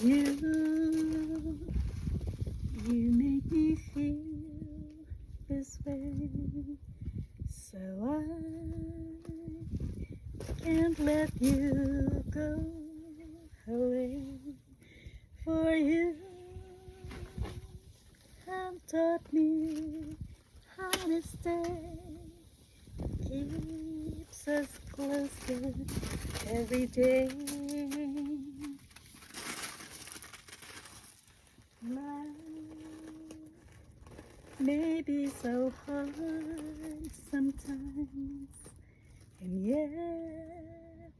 You, you make me feel this way, so I can't let you go away. For you have taught me how to stay, keeps us closer every day. Life may be so hard sometimes, and yet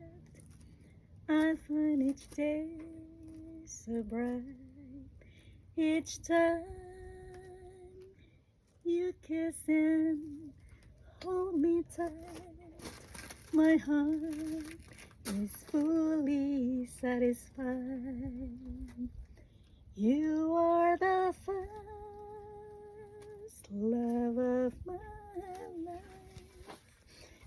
I find each day so bright. Each time you kiss and hold me tight, my heart is fully satisfied. You are the first love of my life.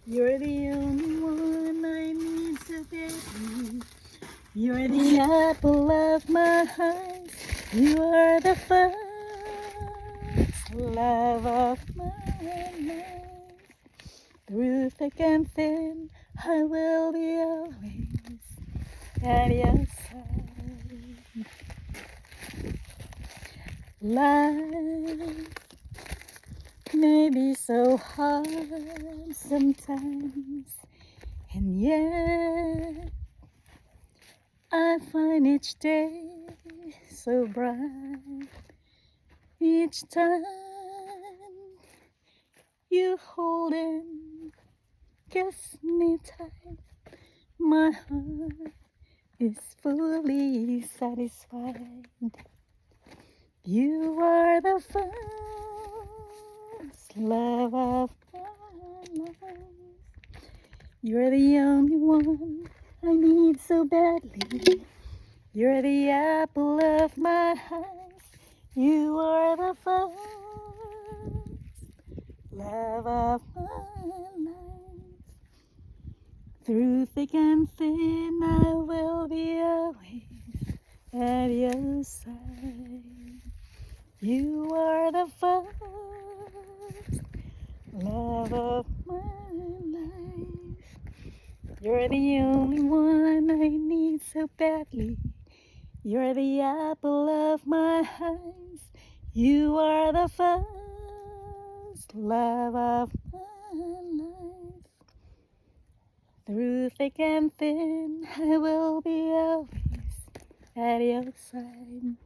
You're the only one I need so badly. You're the apple of my eyes. You are the first love of my life. Through thick and thin, I will be always at your side. Life may be so hard sometimes, and yet I find each day so bright. Each time you hold and kiss me tight, my heart is fully satisfied. You are the first love of my life. You're the only one I need so badly. You're the apple of my eyes. You are the first love of my life. Through thick and thin, I will be always at your side. You are the first love of my life. You're the only one I need so badly. You're the apple of my eyes. You are the first love of my life. Through thick and thin, I will be always at your side.